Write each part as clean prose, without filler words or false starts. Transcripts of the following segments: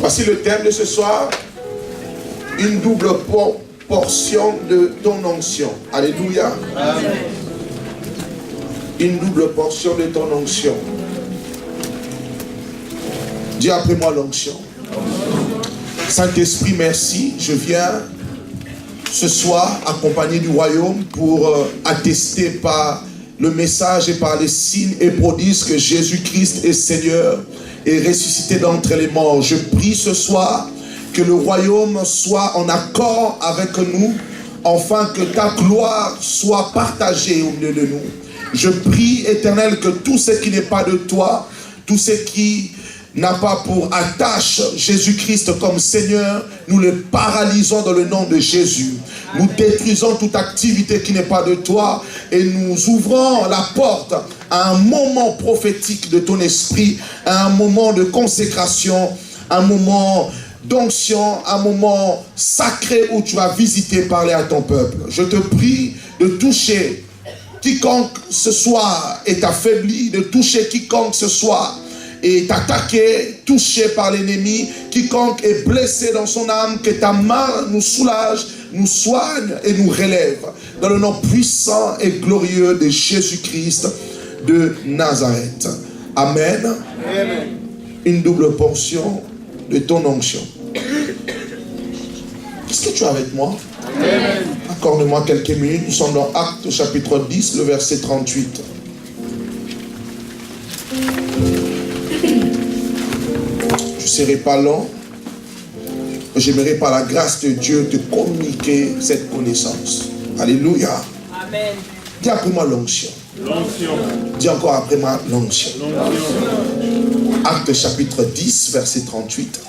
Voici le thème de ce soir. Une double portion de ton onction. Alléluia. Amen. Une double portion de ton onction. Dis après moi l'onction. Saint-Esprit, merci. Je viens ce soir accompagné du royaume pour attester par le message et par les signes et prodiges que Jésus-Christ est Seigneur et ressuscité d'entre les morts. Je prie ce soir que le royaume soit en accord avec nous, afin que ta gloire soit partagée au milieu de nous. Je prie, Éternel, que tout ce qui n'est pas de toi, tout ce qui n'a pas pour attache Jésus-Christ comme Seigneur, nous le paralysons dans le nom de Jésus. Nous détruisons toute activité qui n'est pas de toi et nous ouvrons la porte à un moment prophétique de ton esprit, à un moment de consécration, un moment d'onction, un moment sacré où tu vas visiter, parler à ton peuple. Je te prie de toucher quiconque ce soir est affaibli, de toucher quiconque ce soir est attaqué, touché par l'ennemi, quiconque est blessé dans son âme, que ta main nous soulage, nous soigne et nous relève. Dans le nom puissant et glorieux de Jésus-Christ de Nazareth. Amen. Amen. Une double portion de ton onction. Qu'est-ce que tu as avec moi? Amen. Accorde-moi quelques minutes. Nous sommes dans Actes chapitre 10, le verset 38. Je ne serai pas long. J'aimerais par la grâce de Dieu te communiquer cette connaissance. Alléluia. Amen. Dis après moi l'onction. Dis encore après moi l'onction. Actes chapitre 10, verset 38.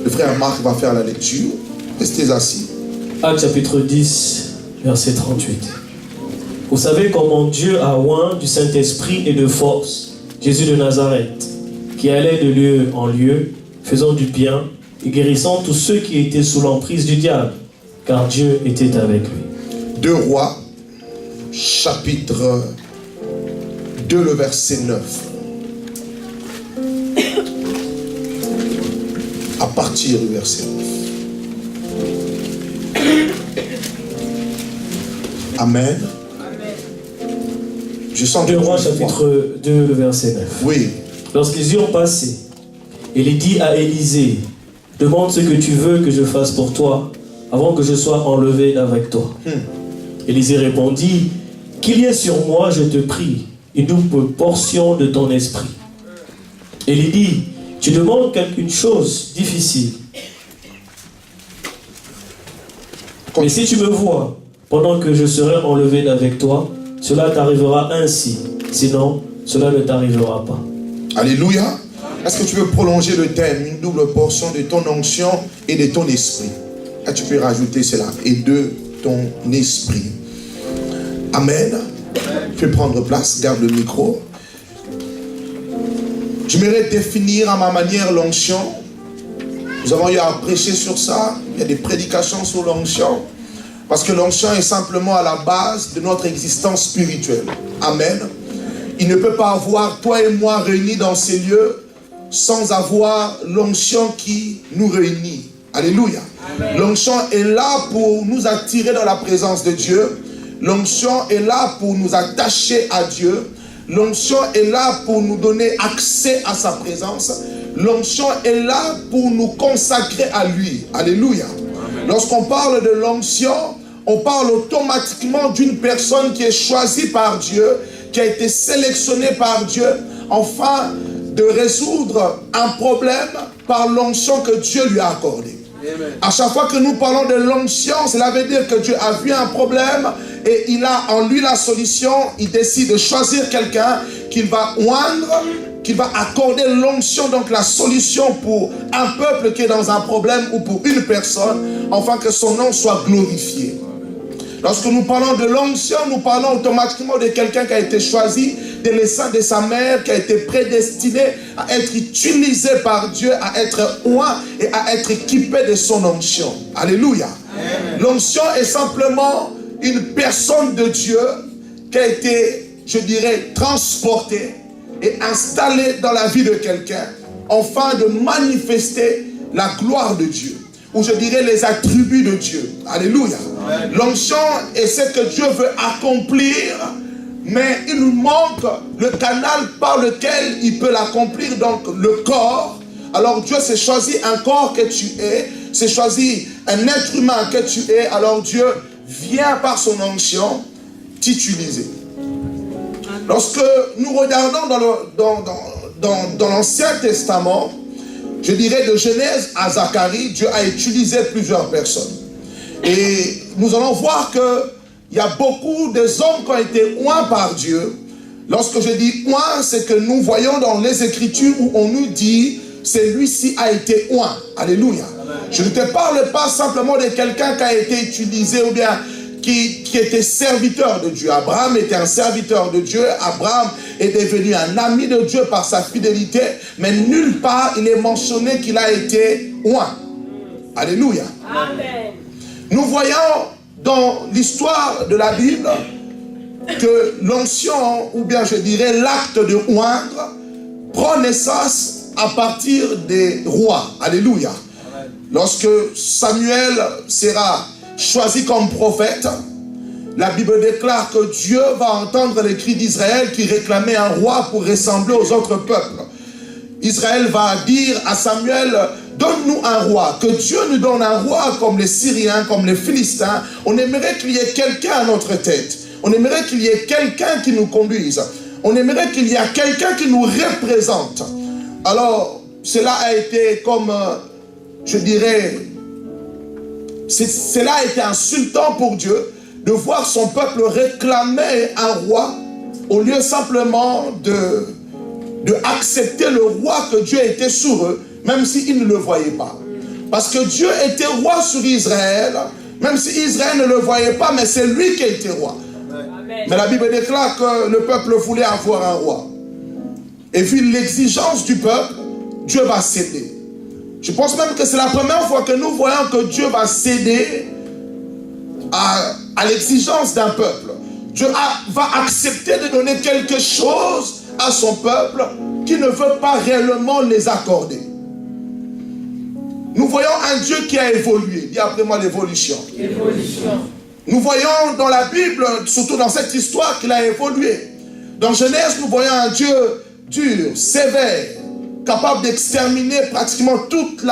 Le frère Marc va faire la lecture. Restez assis. Actes chapitre 10, verset 38. Vous savez comment Dieu a oint du Saint-Esprit et de force Jésus de Nazareth, qui allait de lieu en lieu, faisant du bien et guérissant tous ceux qui étaient sous l'emprise du diable, car Dieu était avec lui. 2 Rois, chapitre 2, le verset 9. À partir du verset 9. Amen. Je sens 2 Rois, chapitre 2, le verset 9. Oui. Lorsqu'ils eurent passé, il dit à Élisée, demande ce que tu veux que je fasse pour toi, avant que je sois enlevé d'avec toi. Élisée répondit, qu'il y ait sur moi, je te prie, une double portion de ton esprit. Il dit, tu demandes une chose difficile. Mais si tu me vois, pendant que je serai enlevé d'avec toi, cela t'arrivera ainsi. Sinon, cela ne t'arrivera pas. Alléluia. Est-ce que tu veux prolonger le thème, une double portion de ton onction et de ton esprit? Là, tu peux rajouter cela. Et de ton esprit. Amen. Tu peux prendre place, garde le micro. J'aimerais définir à ma manière l'onction. Nous avons eu à prêcher sur ça. Il y a des prédications sur l'onction. Parce que l'onction est simplement à la base de notre existence spirituelle. Amen. Il ne peut pas avoir toi et moi réunis dans ces lieux sans avoir l'onction qui nous réunit. Alléluia. L'onction est là pour nous attirer dans la présence de Dieu. L'onction est là pour nous attacher à Dieu. L'onction est là pour nous donner accès à sa présence. L'onction est là pour nous consacrer à lui. Alléluia. Lorsqu'on parle de l'onction, on parle automatiquement d'une personne qui est choisie par Dieu, qui a été sélectionnée par Dieu, afin de résoudre un problème par l'onction que Dieu lui a accordée. À chaque fois que nous parlons de l'onction, cela veut dire que Dieu a vu un problème et il a en lui la solution. Il décide de choisir quelqu'un qu'il va oindre, qu'il va accorder l'onction, donc la solution pour un peuple qui est dans un problème ou pour une personne, afin que son nom soit glorifié. Lorsque nous parlons de l'onction, nous parlons automatiquement de quelqu'un qui a été choisi dès le sein de sa mère, qui a été prédestiné à être utilisé par Dieu, à être oint et à être équipé de son onction. Alléluia. L'onction est simplement une personne de Dieu qui a été, je dirais, transportée et installée dans la vie de quelqu'un, afin de manifester la gloire de Dieu, ou je dirais les attributs de Dieu. Alléluia. L'onction est ce que Dieu veut accomplir, mais il nous manque le canal par lequel il peut l'accomplir, donc le corps. Alors Dieu s'est choisi un corps que tu es, s'est choisi un être humain que tu es, alors Dieu vient par son onction t'utiliser. Lorsque nous regardons dans l'Ancien Testament, je dirais de Genèse à Zacharie, Dieu a utilisé plusieurs personnes. Et nous allons voir qu'il y a beaucoup des hommes qui ont été oints par Dieu. Lorsque je dis oint, c'est que nous voyons dans les Écritures où on nous dit celui-ci a été oint. Alléluia. Amen. Je ne te parle pas simplement de quelqu'un qui a été utilisé ou bien qui était serviteur de Dieu. Abraham était un serviteur de Dieu. Abraham est devenu un ami de Dieu par sa fidélité. Mais nulle part il est mentionné qu'il a été oint. Alléluia. Amen. Nous voyons dans l'histoire de la Bible que l'onction, ou bien je dirais l'acte de oindre, prend naissance à partir des rois. Alléluia. Amen. Lorsque Samuel sera choisi comme prophète, la Bible déclare que Dieu va entendre les cris d'Israël qui réclamaient un roi pour ressembler aux autres peuples. Israël va dire à Samuel, donne-nous un roi, que Dieu nous donne un roi comme les Syriens, comme les Philistins. On aimerait qu'il y ait quelqu'un à notre tête. On aimerait qu'il y ait quelqu'un qui nous conduise. On aimerait qu'il y ait quelqu'un qui nous représente. Alors, cela a été comme, je dirais, cela a été insultant pour Dieu de voir son peuple réclamer un roi au lieu simplement de accepter le roi que Dieu était sur eux, même s'ils ne le voyaient pas. Parce que Dieu était roi sur Israël, même si Israël ne le voyait pas, mais c'est lui qui était roi. Amen. Mais la Bible déclare que le peuple voulait avoir un roi. Et vu l'exigence du peuple, Dieu va céder. Je pense même que c'est la première fois que nous voyons que Dieu va céder à l'exigence d'un peuple. Dieu va accepter de donner quelque chose à son peuple qui ne veut pas réellement les accorder. Nous voyons un Dieu qui a évolué. Dis après moi l'évolution. Nous voyons dans la Bible, surtout dans cette histoire, qu'il a évolué. Dans Genèse, nous voyons un Dieu dur, sévère, capable d'exterminer pratiquement toute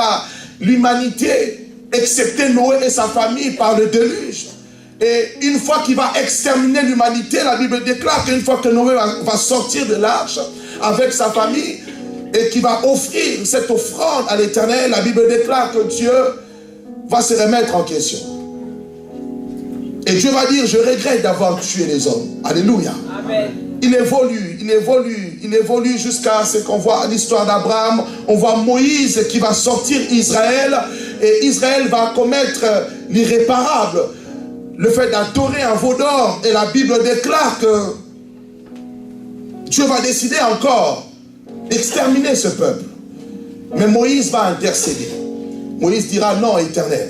l'humanité, excepté Noé et sa famille par le déluge. Et une fois qu'il va exterminer l'humanité, la Bible déclare qu'une fois que Noé va sortir de l'arche avec sa famille et qu'il va offrir cette offrande à l'Éternel, la Bible déclare que Dieu va se remettre en question. Et Dieu va dire, je regrette d'avoir tué les hommes. Alléluia. Amen. Il évolue jusqu'à ce qu'on voit l'histoire d'Abraham. On voit Moïse qui va sortir Israël et Israël va commettre l'irréparable. Le fait d'adorer un veau d'or, et la Bible déclare que Dieu va décider encore d'exterminer ce peuple. Mais Moïse va intercéder. Moïse dira, non, Éternel,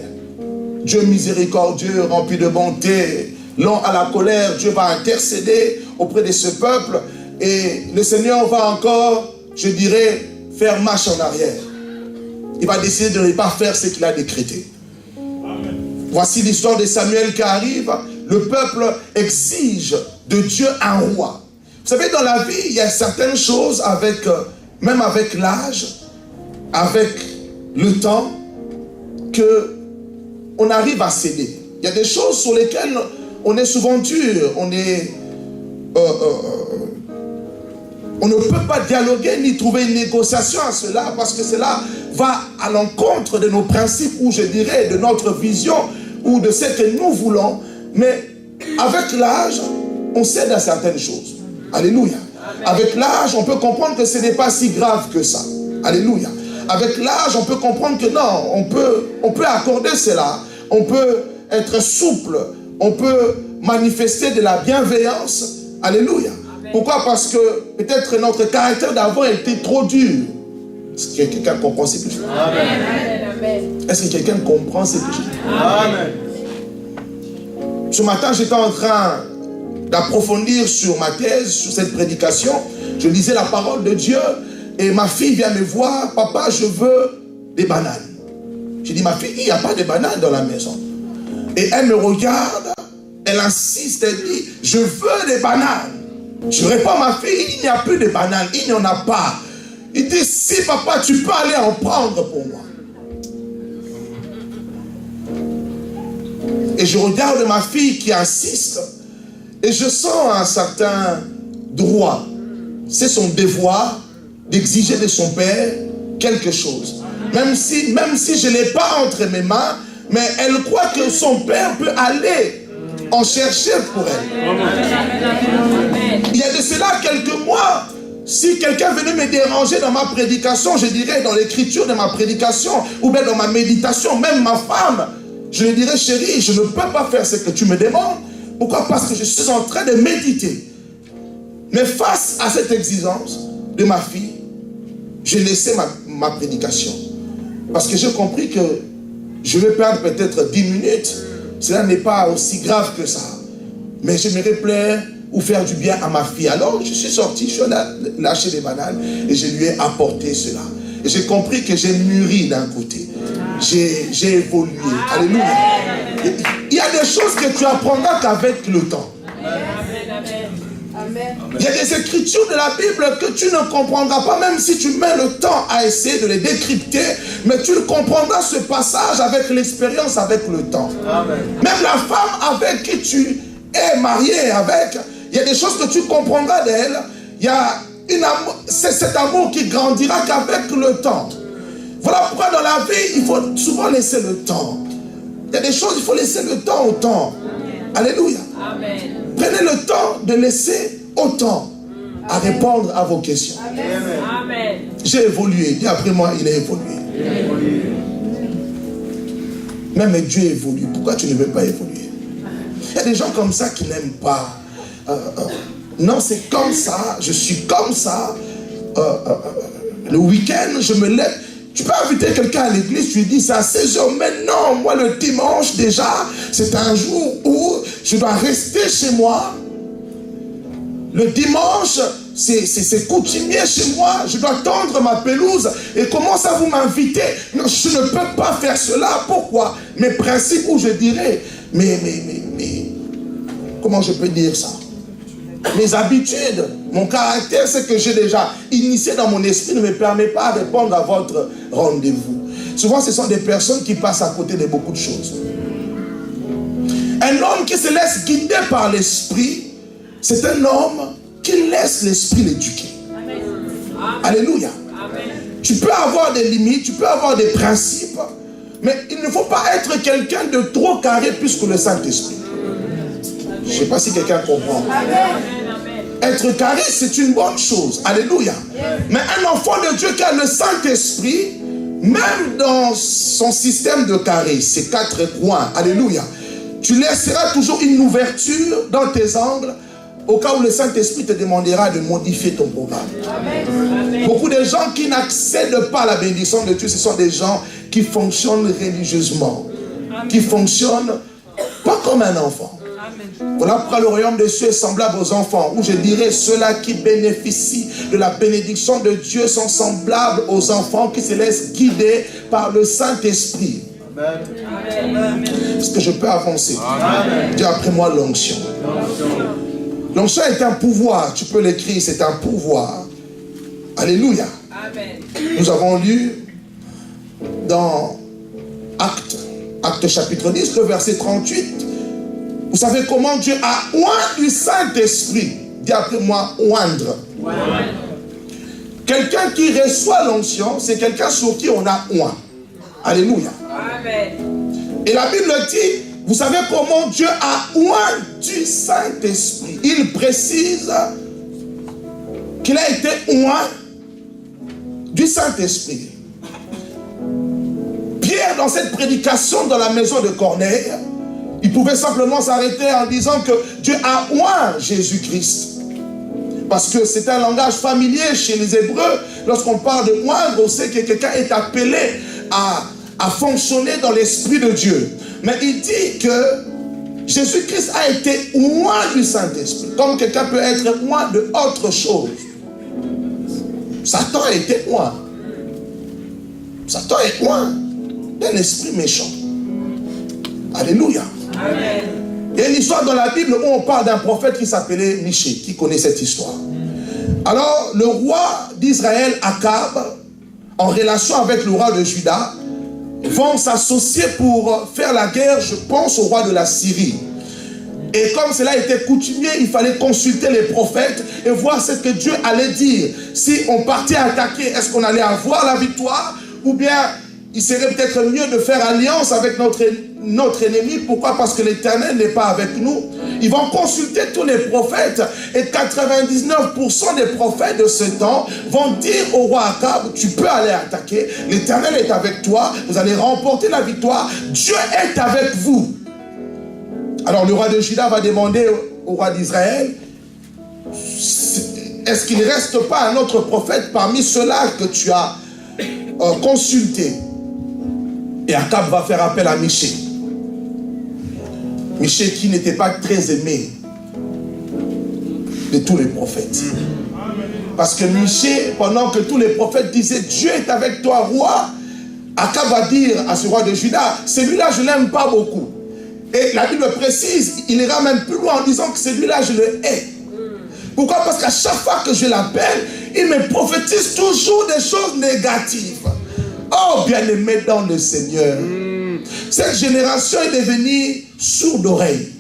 Dieu miséricordieux, rempli de bonté, lent à la colère, Dieu va intercéder auprès de ce peuple, et le Seigneur va encore, je dirais, faire marche en arrière. Il va décider de ne pas faire ce qu'il a décrété. Voici l'histoire de Samuel qui arrive. Le peuple exige de Dieu un roi. Vous savez, dans la vie, il y a certaines choses, même avec l'âge, avec le temps, qu'on arrive à céder. Il y a des choses sur lesquelles on est souvent dur. On ne peut pas dialoguer ni trouver une négociation à cela, parce que cela va à l'encontre de nos principes, ou je dirais de notre vision, ou de ce que nous voulons. Mais avec l'âge, on cède à certaines choses. Alléluia. Avec l'âge, on peut comprendre que ce n'est pas si grave que ça. Alléluia. Avec l'âge, on peut comprendre que non, on peut accorder cela. On peut être souple. On peut manifester de la bienveillance. Alléluia. Pourquoi? Parce que peut-être notre caractère d'avant était trop dur. Est-ce que quelqu'un comprend ce que je dis? Amen. Est-ce que quelqu'un comprend ce que je dis? Amen. Ce matin, j'étais en train d'approfondir sur ma thèse, sur cette prédication. Je lisais la parole de Dieu et ma fille vient me voir. Papa, je veux des bananes. J'ai dit, ma fille, il n'y a pas de banane dans la maison. Et elle me regarde, elle insiste, elle dit, je veux des bananes. Je réponds à ma fille, il n'y a plus de bananes, il n'y en a pas. Il dit, si papa, tu peux aller en prendre pour moi. Et je regarde ma fille qui insiste, et je sens un certain droit. C'est son devoir d'exiger de son père quelque chose. Même si je ne l'ai pas entre mes mains, mais elle croit que son père peut aller en chercher pour elle. Il y a de cela quelques mois, si quelqu'un venait me déranger dans ma prédication, je dirais dans l'écriture de ma prédication, ou bien dans ma méditation, même ma femme, je lui dirais, chérie, je ne peux pas faire ce que tu me demandes. Pourquoi? Parce que je suis en train de méditer. Mais face à cette exigence de ma fille, j'ai laissé ma prédication. Parce que j'ai compris que je vais perdre peut-être 10 minutes. Cela n'est pas aussi grave que ça. Mais j'aimerais plaire ou faire du bien à ma fille. Alors je suis sorti, je suis allé lâcher des bananes et je lui ai apporté cela. Et j'ai compris que j'ai mûri d'un côté. J'ai évolué. Alléluia. Il y a des choses que tu apprendras qu'avec le temps. Il y a des écritures de la Bible que tu ne comprendras pas, même si tu mets le temps à essayer de les décrypter, mais tu comprendras ce passage avec l'expérience, avec le temps. Amen. Même la femme avec qui tu es marié avec, il y a des choses que tu comprendras d'elle. Il y a c'est cet amour qui grandira qu'avec le temps. Voilà pourquoi dans la vie, il faut souvent laisser le temps. Il y a des choses, il faut laisser le temps au temps. Alléluia. Amen. Prenez le temps de laisser autant à répondre à vos questions. Amen. J'ai évolué. Dis après moi, il a évolué. Même Dieu évolue. Pourquoi tu ne veux pas évoluer? Il y a des gens comme ça qui n'aiment pas. Non, c'est comme ça. Je suis comme ça. Le week-end, je me lève. Tu peux inviter quelqu'un à l'église, tu lui dis, c'est à 16h, mais non, moi le dimanche déjà, c'est un jour où je dois rester chez moi. Le dimanche, c'est coutumier chez moi, je dois tondre ma pelouse. Et comment ça vous m'invitez? Non, je ne peux pas faire cela. Pourquoi? Mes principes, où je dirais, mais comment je peux dire ça? Mes habitudes, mon caractère, ce que j'ai déjà initié dans mon esprit ne me permet pas de répondre à votre rendez-vous. Souvent, ce sont des personnes qui passent à côté de beaucoup de choses. Un homme qui se laisse guider par l'esprit, c'est un homme qui laisse l'esprit l'éduquer. Alléluia. Amen. Tu peux avoir des limites, tu peux avoir des principes, mais il ne faut pas être quelqu'un de trop carré plus que le Saint-Esprit. Je ne sais pas si quelqu'un comprend. Amen. Être carré, c'est une bonne chose. Alléluia. Mais un enfant de Dieu qui a le Saint-Esprit, même dans son système de carré, ces 4 coins, alléluia, tu laisseras toujours une ouverture dans tes angles au cas où le Saint-Esprit te demandera de modifier ton programme. Amen. Beaucoup de gens qui n'accèdent pas à la bénédiction de Dieu, ce sont des gens qui fonctionnent religieusement, qui fonctionnent pas comme un enfant. Voilà pourquoi le royaume des cieux est semblable aux enfants, où je dirais ceux-là qui bénéficient de la bénédiction de Dieu sont semblables aux enfants qui se laissent guider par le Saint-Esprit. Est-ce que je peux avancer? Amen. Dis après moi l'onction. L'onction est un pouvoir, tu peux l'écrire, c'est un pouvoir. Alléluia. Amen. Nous avons lu dans Actes chapitre 10, le verset 38. Vous savez comment Dieu a oint du Saint-Esprit. Dis après moi, oindre. Quelqu'un qui reçoit l'onction, c'est quelqu'un sur qui on a oint. Alléluia. Amen. Et la Bible dit, vous savez comment Dieu a oint du Saint-Esprit. Il précise qu'il a été oint du Saint-Esprit. Pierre, dans cette prédication dans la maison de Corneille, il pouvait simplement s'arrêter en disant que Dieu a oint Jésus-Christ. Parce que c'est un langage familier chez les Hébreux. Lorsqu'on parle de oindre, on sait que quelqu'un est appelé à fonctionner dans l'Esprit de Dieu. Mais il dit que Jésus-Christ a été oint du Saint-Esprit. Comme quelqu'un peut être oint de autre chose. Satan a été oint. Satan est oint. d'un esprit méchant. Alléluia. Amen. Il y a une histoire dans la Bible où on parle d'un prophète qui s'appelait Michée. Qui connaît cette histoire? Alors, le roi d'Israël, Akab, en relation avec le roi de Juda, vont s'associer pour faire la guerre, je pense, au roi de la Syrie. Et comme cela était coutumier, il fallait consulter les prophètes et voir ce que Dieu allait dire. Si on partait attaquer, est-ce qu'on allait avoir la victoire? Ou bien il serait peut-être mieux de faire alliance avec notre ennemi. Pourquoi? Parce que l'Éternel n'est pas avec nous. Ils vont consulter tous les prophètes et 99% des prophètes de ce temps vont dire au roi Akab, tu peux aller attaquer, l'Éternel est avec toi, vous allez remporter la victoire, Dieu est avec vous. Alors le roi de Juda va demander au roi d'Israël, est-ce qu'il ne reste pas un autre prophète parmi ceux-là que tu as consulté? Et Akab va faire appel à Michée. Michée qui n'était pas très aimé de tous les prophètes. Parce que Michée, pendant que tous les prophètes disaient Dieu est avec toi, roi, Akab va dire à ce roi de Juda, celui-là je ne l'aime pas beaucoup. Et la Bible précise, il ira même plus loin en disant que celui-là je le hais. Pourquoi? Parce qu'à chaque fois que je l'appelle, il me prophétise toujours des choses négatives. Oh, bien-aimé dans le Seigneur. Cette génération est devenue sourde d'oreille.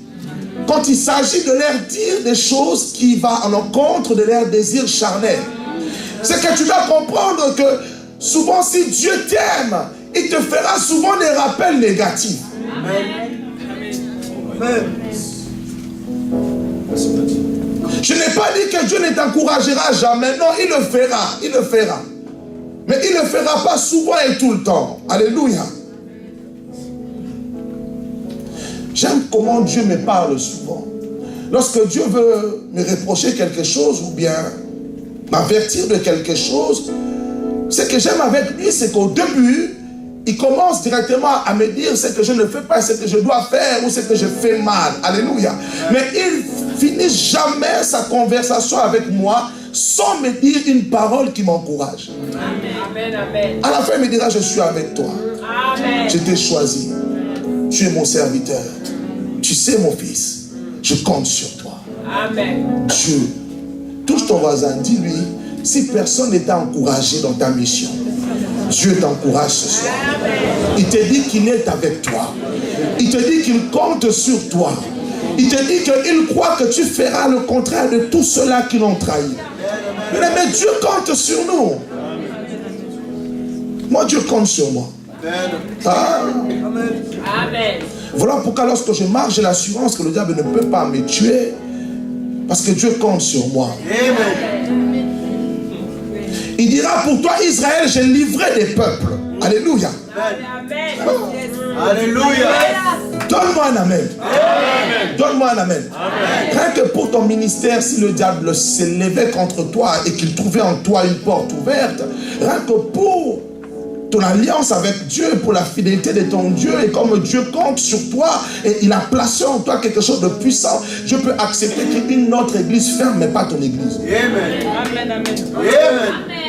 Quand il s'agit de leur dire des choses qui vont à l'encontre de leurs désirs charnels. C'est que tu dois comprendre que souvent si Dieu t'aime, il te fera souvent des rappels négatifs. Amen. Je n'ai pas dit que Dieu ne t'encouragera jamais. Non, il le fera. Il le fera. Mais il ne le fera pas souvent et tout le temps. Alléluia. J'aime comment Dieu me parle souvent. Lorsque Dieu veut me reprocher quelque chose ou bien m'avertir de quelque chose, ce que j'aime avec lui, c'est qu'au début, il commence directement à me dire ce que je ne fais pas, ce que je dois faire ou ce que je fais mal. Alléluia. Mais il finit jamais sa conversation avec moi sans me dire une parole qui m'encourage. Amen. Amen. À la fin, il me dira, je suis avec toi. Amen. Je t'ai choisi. Tu es mon serviteur. Tu sais, mon fils, je compte sur toi. Amen. Dieu, touche ton voisin, dis-lui, si personne ne t'a encouragé dans ta mission, Dieu t'encourage ce soir. Il te dit qu'il est avec toi. Il te dit qu'il compte sur toi. Il te dit qu'il croit que tu feras le contraire de tous ceux-là qui l'ont trahi. Mais Dieu compte sur nous. Moi, Dieu compte sur moi. Ah. Amen. Voilà pourquoi lorsque je marche, j'ai l'assurance que le diable ne peut pas me tuer. Parce que Dieu compte sur moi. Il dira pour toi, Israël, j'ai livré des peuples. Alléluia. Amen. Oh. Alléluia. Donne-moi un amen. Donne-moi un amen. Rien que pour ton ministère, si le diable s'élevait contre toi et qu'il trouvait en toi une porte ouverte, rien que pour ton alliance avec Dieu, pour la fidélité de ton Dieu, et comme Dieu compte sur toi et il a placé en toi quelque chose de puissant, je peux accepter qu'une autre église ferme, mais pas ton église. Amen. Amen. Amen. Amen.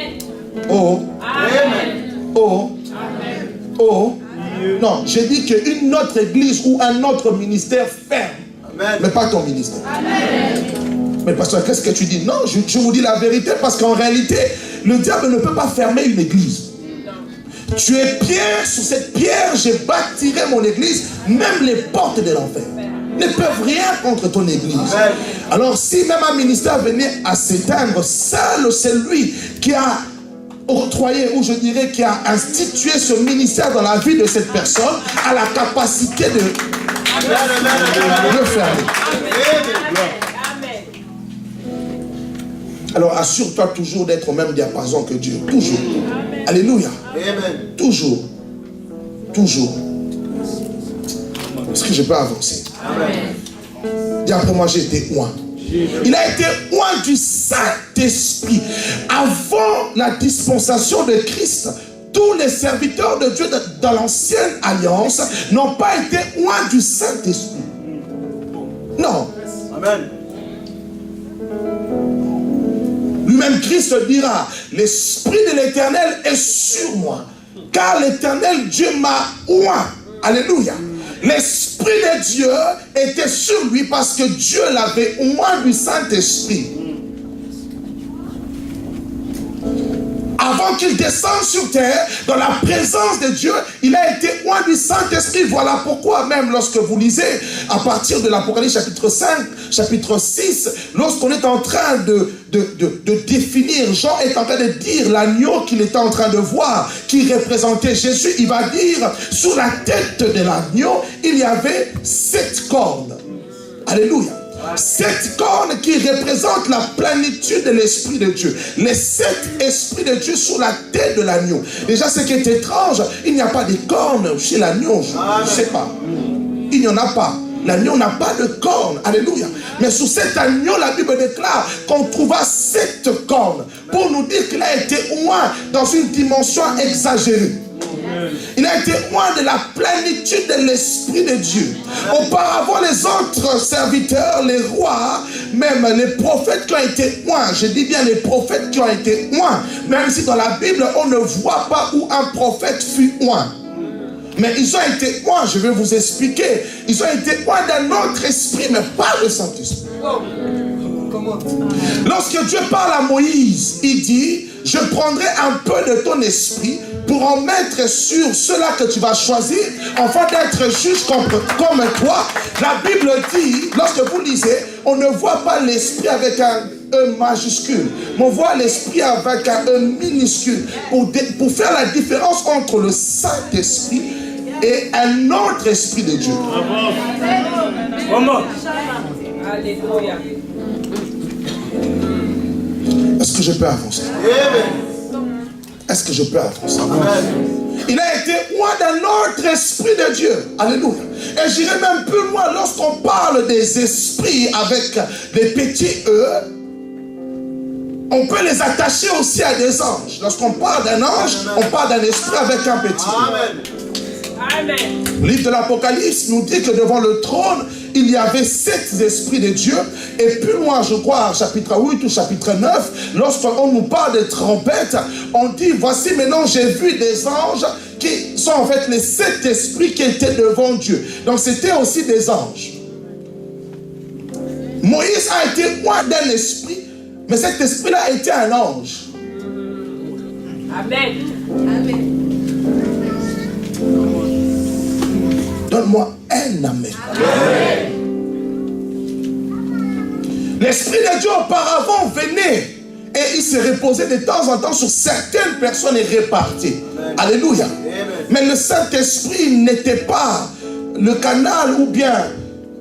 Oh, Amen. oh, oh. Non, j'ai dit qu'une autre église ou un autre ministère ferme, Amen. mais pas ton ministère. Mais pasteur, qu'est-ce que tu dis? Non, je vous dis la vérité, parce qu'en réalité, le diable ne peut pas fermer une église. Tu es pierre, sur cette pierre, j'ai bâtirai mon église, même les portes de l'enfer ne peuvent rien contre ton église. Amen. Alors si même un ministère venait à s'éteindre, seul c'est lui qui a octroyé, ou je dirais qui a institué ce ministère dans la vie de cette personne, a la capacité de le fermer. Amen. Alors assure-toi toujours d'être au même diapason que Dieu. Toujours. Alléluia. Amen. Toujours. Toujours. Est-ce que je peux avancer? Amen. Dis après moi, j'ai été oint. Il a été oint du Saint-Esprit. Avant la dispensation de Christ, tous les serviteurs de Dieu dans l'ancienne alliance n'ont pas été oints du Saint-Esprit. Non. Amen. Lui-même Christ dira, l'Esprit de l'Éternel est sur moi. car l'Éternel Dieu m'a oint. Alléluia. L'Esprit de Dieu était sur lui parce que Dieu l'avait oint du Saint-Esprit. Avant qu'il descende sur terre, dans la présence de Dieu, il a été oint du Saint-Esprit. Voilà pourquoi même lorsque vous lisez à partir de l'Apocalypse chapitre 5, chapitre 6, lorsqu'on est en train de définir, Jean est en train de dire l'agneau qu'il était en train de voir, qui représentait Jésus, il va dire, sur la tête de l'agneau, il y avait 7 cornes. Alléluia. 7 cornes qui représentent la plénitude de l'Esprit de Dieu. Les 7 esprits de Dieu sur la tête de l'agneau. Déjà, ce qui est étrange, il n'y a pas de cornes chez l'agneau. Je ne sais pas. Il n'y en a pas. L'agneau n'a pas de cornes. Alléluia. Mais sous cet agneau, la Bible déclare qu'on trouva 7 cornes. Pour nous dire qu'il a été oint dans une dimension exagérée. Il a été oint de la plénitude de l'Esprit de Dieu. Auparavant, les autres serviteurs, les rois, même les prophètes qui ont été oints, je dis bien les prophètes qui ont été oints, même si dans la Bible, on ne voit pas où un prophète fut oint. Mais ils ont été oints, je vais vous expliquer. Ils ont été oints d'un autre esprit, mais pas le Saint-Esprit. Lorsque Dieu parle à Moïse, il dit, je prendrai un peu de ton esprit pour en mettre sur ceux-là que tu vas choisir, afin d'être juste comme toi. La Bible dit, lorsque vous lisez, on ne voit pas l'esprit avec un E majuscule, mais on voit l'esprit avec un E minuscule, pour faire la différence entre le Saint-Esprit et un autre esprit de Dieu. Alléluia. Est-ce que je peux avancer? Est-ce que je peux avancer? Il a été oint d'un autre esprit de Dieu. Alléluia. Et j'irai même plus loin. Lorsqu'on parle des esprits avec des petits E, on peut les attacher aussi à des anges. Lorsqu'on parle d'un ange, on parle d'un esprit avec un petit E. Amen. Le livre de l'Apocalypse nous dit que devant le trône, il y avait 7 esprits de Dieu. Et plus loin, je crois, chapitre 8 ou chapitre 9, lorsqu'on nous parle des trompettes, on dit, voici maintenant j'ai vu des anges qui sont en fait les 7 esprits qui étaient devant Dieu. Donc c'était aussi des anges. Moïse a été oint d'un esprit, mais cet esprit-là était un ange. Amen. Amen. Donne-moi un amen. Amen. L'Esprit de Dieu auparavant venait et il se reposait de temps en temps sur certaines personnes et réparties. Alléluia. Amen. Mais le Saint-Esprit n'était pas le canal ou bien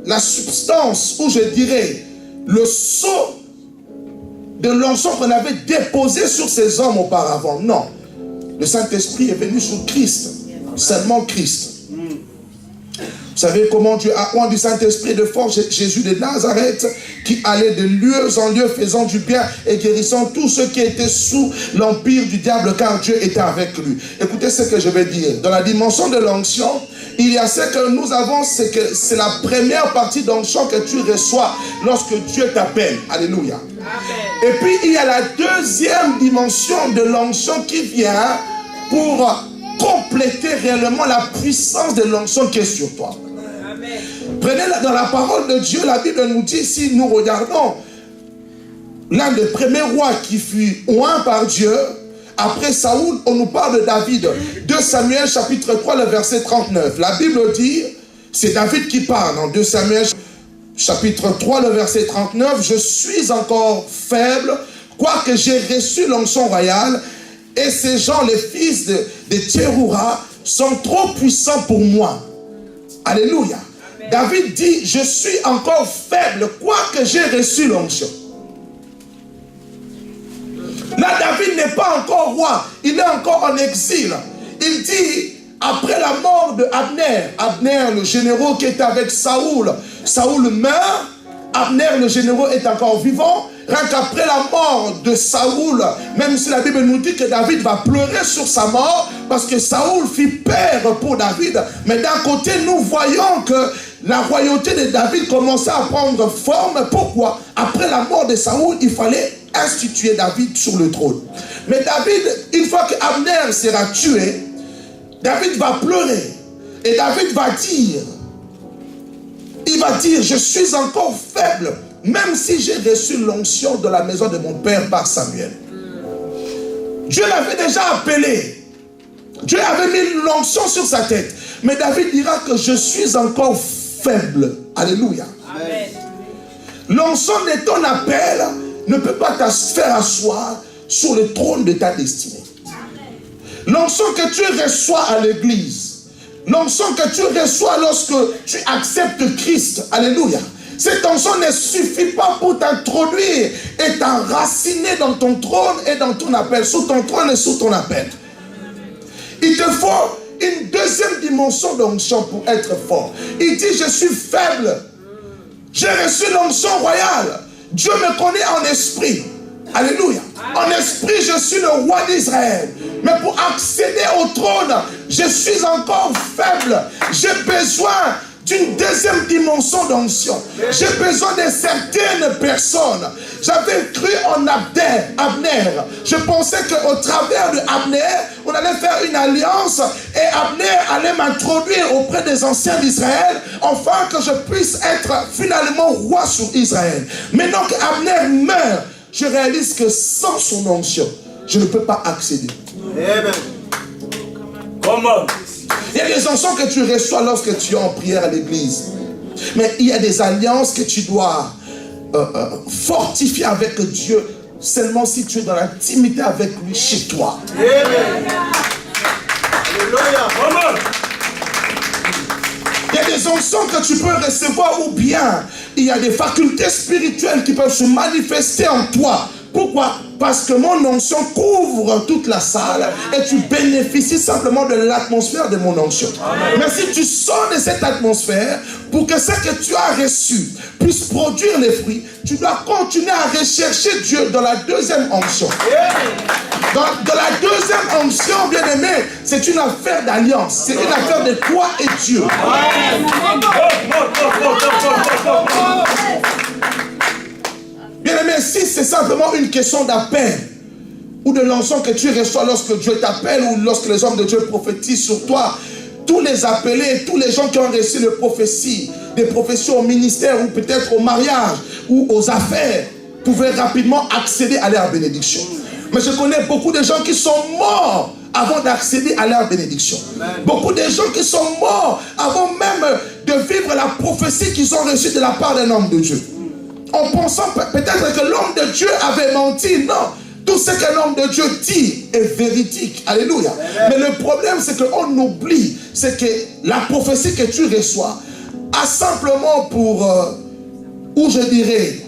la substance, ou je dirais le sceau de l'encens qu'on avait déposé sur ces hommes auparavant. Non. Le Saint-Esprit est venu sur Christ. Seulement Christ. Vous savez comment Dieu a oint du Saint-Esprit de force Jésus de Nazareth, qui allait de lieu en lieu faisant du bien et guérissant tous ceux qui étaient sous l'empire du diable, car Dieu était avec lui. Écoutez ce que je vais dire. Dans la dimension de l'onction, il y a ce que nous avons, c'est que c'est la première partie d'onction que tu reçois lorsque Dieu t'appelle. Alléluia. Amen. Et puis il y a la deuxième dimension de l'onction qui vient pour compléter réellement la puissance de l'onction qui est sur toi. Amen. Prenez dans la parole de Dieu, la Bible nous dit, si nous regardons l'un des premiers rois qui fut oint par Dieu, après Saoul, on nous parle de David. 2 Samuel chapitre 3, le verset 39. La Bible dit, c'est David qui parle en 2 Samuel chapitre 3, le verset 39. Je suis encore faible, quoique j'ai reçu l'onction royale, et ces gens, les fils de Tséroura, sont trop puissants pour moi. Alléluia. Amen. David dit, je suis encore faible, quoique j'ai reçu l'onction. Là, David n'est pas encore roi, il est encore en exil. Il dit, après la mort de Abner, le général qui était avec Saoul, Saoul meurt, Abner, le général, est encore vivant. Rien qu'après la mort de Saoul, même si la Bible nous dit que David va pleurer sur sa mort, parce que Saoul fit père pour David. Mais d'un côté, nous voyons que la royauté de David commençait à prendre forme. Pourquoi? Après la mort de Saoul, il fallait instituer David sur le trône. Mais David, une fois que Abner sera tué, David va pleurer. Et David va dire, il va dire, je suis encore faible, même si j'ai reçu l'onction de la maison de mon père par Samuel. Dieu l'avait déjà appelé. Dieu avait mis l'onction sur sa tête. Mais David dira que je suis encore faible. Alléluia. Amen. L'onction de ton appel ne peut pas te faire asseoir sur le trône de ta destinée. L'onction que tu reçois à l'église, l'onction que tu reçois lorsque tu acceptes Christ, alléluia, cette onction ne suffit pas pour t'introduire et t'enraciner dans ton trône et dans ton appel, sous ton trône et sous ton appel. Il te faut une deuxième dimension d'onction pour être fort. Il dit, je suis faible. J'ai reçu l'onction royale. Dieu me connaît en esprit. Alléluia. En esprit, je suis le roi d'Israël. Mais pour accéder au trône, je suis encore faible. J'ai besoin d'une deuxième dimension d'onction. J'ai besoin de certaines personnes. J'avais cru en Abner. Je pensais qu'au travers de Abner, on allait faire une alliance et Abner allait m'introduire auprès des anciens d'Israël, afin que je puisse être finalement roi sur Israël. Maintenant qu'Abner meurt, je réalise que sans son onction, je ne peux pas accéder. Amen. Comment? Il y a des onctions que tu reçois lorsque tu es en prière à l'église. Mais il y a des alliances que tu dois fortifier avec Dieu seulement si tu es dans l'intimité avec lui chez toi. Amen. Alléluia. Comment? Il y a des onctions que tu peux recevoir ou bien il y a des facultés spirituelles qui peuvent se manifester en toi. Pourquoi? Parce que mon onction couvre toute la salle et tu bénéficies simplement de l'atmosphère de mon onction. Mais si tu sors de cette atmosphère, pour que ce que tu as reçu puisse produire les fruits, tu dois continuer à rechercher Dieu dans la deuxième onction. Dans la deuxième onction, bien aimé, c'est une affaire d'alliance. C'est une affaire de toi et Dieu. Bien aimé, si c'est simplement une question d'appel ou de l'onction que tu reçois lorsque Dieu t'appelle ou lorsque les hommes de Dieu prophétisent sur toi, tous les appelés, tous les gens qui ont reçu des prophéties au ministère ou peut-être au mariage ou aux affaires, pouvaient rapidement accéder à leur bénédiction. Mais je connais beaucoup de gens qui sont morts avant d'accéder à leur bénédiction. Beaucoup de gens qui sont morts avant même de vivre la prophétie qu'ils ont reçue de la part d'un homme de Dieu. En pensant peut-être que l'homme de Dieu avait menti. Non, tout ce que l'homme de Dieu dit est véridique. Alléluia. Mais le problème, c'est qu'on oublie, c'est que la prophétie que tu reçois a simplement pour, ou je dirais,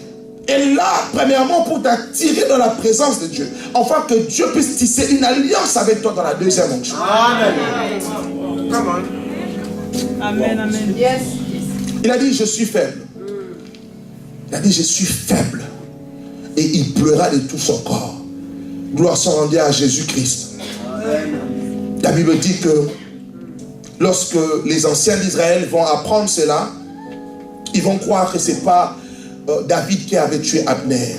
est là, premièrement, pour t'attirer dans la présence de Dieu, afin que Dieu puisse tisser une alliance avec toi dans la deuxième onction. Amen. Amen, amen. Yes. Il a dit, je suis faible. Il a dit, je suis faible. Et il pleura de tout son corps. Gloire soit rendue à Jésus-Christ. La Bible dit que lorsque les anciens d'Israël vont apprendre cela, ils vont croire que ce n'est pas David qui avait tué Abner.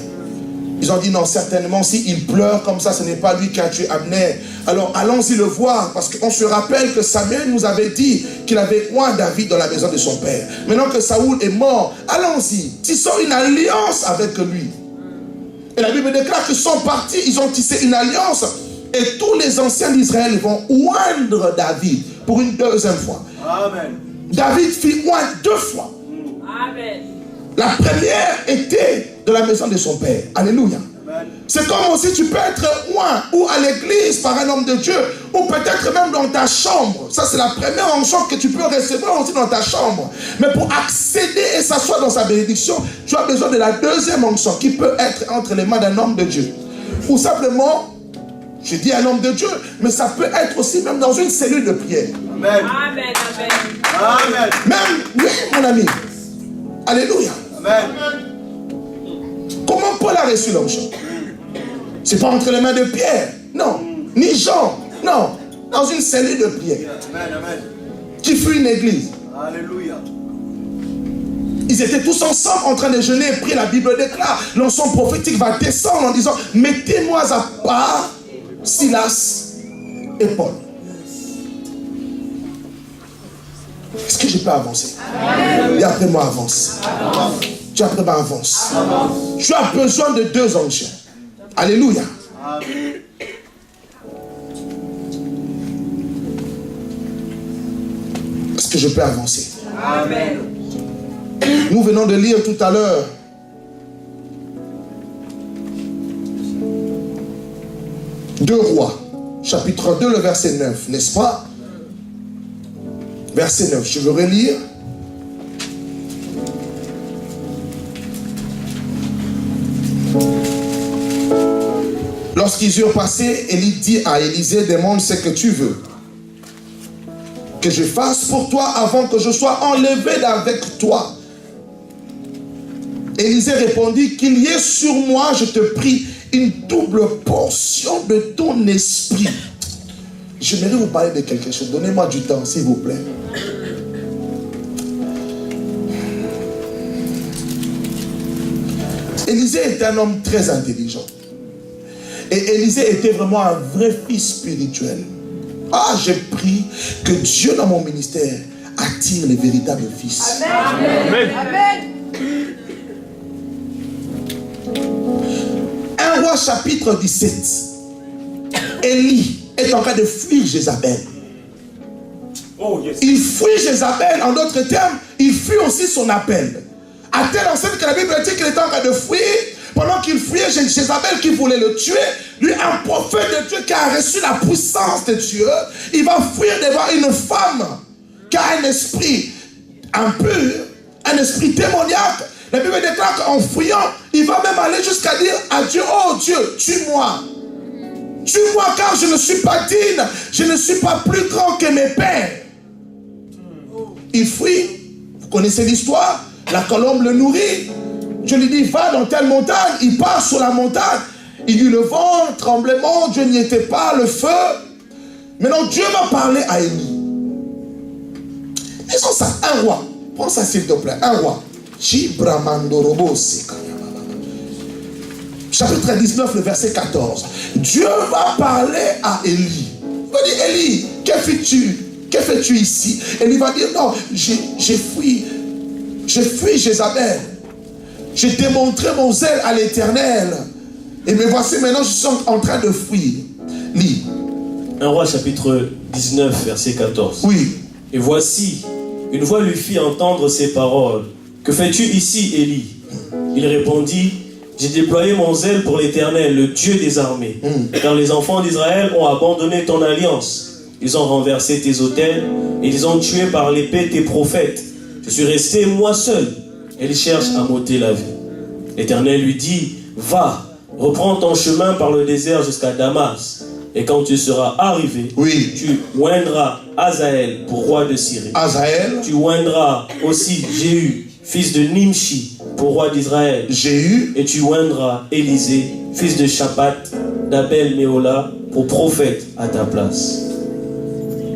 Ils ont dit non, certainement, s'il pleure comme ça, ce n'est pas lui qui a tué Abner. Alors allons-y le voir, parce qu'on se rappelle que Samuel nous avait dit qu'il avait oint David dans la maison de son père. Maintenant que Saoul est mort, allons-y, tissons une alliance avec lui. Et la Bible déclare qu'ils sont partis, ils ont tissé une alliance, et tous les anciens d'Israël vont oindre David pour une deuxième fois. Amen. David fit oindre 2 fois. Amen. La première était de la maison de son père. Alléluia. C'est comme aussi tu peux être oint ou à l'église par un homme de Dieu ou peut-être même dans ta chambre. Ça c'est la première onction que tu peux recevoir aussi dans ta chambre. Mais pour accéder et s'asseoir dans sa bénédiction, tu as besoin de la deuxième onction qui peut être entre les mains d'un homme de Dieu. Ou simplement, je dis un homme de Dieu, mais ça peut être aussi même dans une cellule de prière. Amen. Amen, amen. Amen. Même, oui mon ami. Alléluia. Amen. Comment Paul a reçu l'onction? C'est pas entre les mains de Pierre, non, ni Jean, non, dans une cellule de prière. Amen. Amen. Qui fut une église. Alléluia. Ils étaient tous ensemble en train de jeûner et prier. La Bible déclare, l'onction prophétique va descendre en disant, mettez-moi à part Silas et Paul. Est-ce que je peux avancer? Et après moi, avance. Tu as après moi, avance. Tu as besoin de 2 onctions. Alléluia. Est-ce que je peux avancer? Amen. Nous venons de lire tout à l'heure Deux Rois, chapitre 2, le verset 9, n'est-ce pas? Verset 9, je veux relire. Lorsqu'ils eurent passé, Élie dit à Élisée, demande ce que tu veux que je fasse pour toi avant que je sois enlevé d'avec toi. Élisée répondit, qu'il y ait sur moi, je te prie, une double portion de ton esprit. J'aimerais vous parler de quelque chose. Donnez-moi du temps, s'il vous plaît. Élisée était un homme très intelligent. Et Élisée était vraiment un vrai fils spirituel. Ah, j'ai pris que Dieu dans mon ministère attire les véritables fils. Amen. Amen. Amen. 1 Roi chapitre 17. Élie est en train de fuir Jézabel. Oh, yes. Il fuit Jézabel, en d'autres termes, il fuit aussi son appel. À telle enseigne que la Bible dit qu'il était en train de fuir, pendant qu'il fuyait Jézabel qui voulait le tuer, lui, un prophète de Dieu qui a reçu la puissance de Dieu, il va fuir devant une femme qui a un esprit impur, un esprit démoniaque. La Bible déclare qu'en fuyant, il va même aller jusqu'à dire à Dieu, oh Dieu, tue-moi. Tue-moi car je ne suis pas digne, je ne suis pas plus grand que mes pères. Il fuit, vous connaissez l'histoire, la colombe le nourrit. Dieu lui dit, va dans telle montagne, il part sur la montagne. Il y eut le vent, le tremblement, Dieu n'y était pas, le feu. Maintenant, Dieu va parler à Élie. Disons ça, 1 Roi. Prends ça s'il te plaît, 1 Roi. Chapitre 19, le verset 14. Dieu va parler à Élie. Il va dire, Élie, que fais-tu? Que fais-tu ici? Élie va dire, non, j'ai fui Jézabel. J'ai démontré mon zèle à l'Éternel. Et me voici maintenant, je suis en train de fuir. Lis. 1 Roi chapitre 19, verset 14. Oui. Et voici, une voix lui fit entendre ces paroles. Que fais-tu ici, Élie? Il répondit, j'ai déployé mon zèle pour l'Éternel, le Dieu des armées. Car les enfants d'Israël ont abandonné ton alliance. Ils ont renversé tes autels et ils ont tué par l'épée tes prophètes. Je suis resté moi seul. Et ils cherchent à m'ôter la vie. L'Éternel lui dit, va, reprends ton chemin par le désert jusqu'à Damas. Et quand tu seras arrivé, Oui. tu oindras Hazaël pour roi de Syrie. Hazaël. Tu oindras aussi Jéhu, fils de Nimshi, pour roi d'Israël. Jéhu. Et tu oindras Élisée, fils de Shaphat, d'Abel Méola, pour prophète à ta place.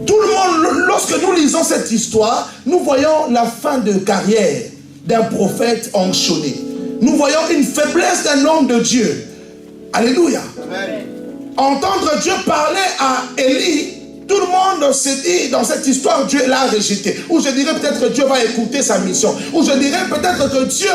Tout le monde, lorsque nous lisons cette histoire, nous voyons la fin de carrière d'un prophète enchaîné. Nous voyons une faiblesse d'un homme de Dieu. Alléluia. Amen. Entendre Dieu parler à Élie, tout le monde se dit dans cette histoire, Dieu l'a rejeté. Ou je dirais peut-être que Dieu va écouter sa mission. Ou je dirais peut-être que Dieu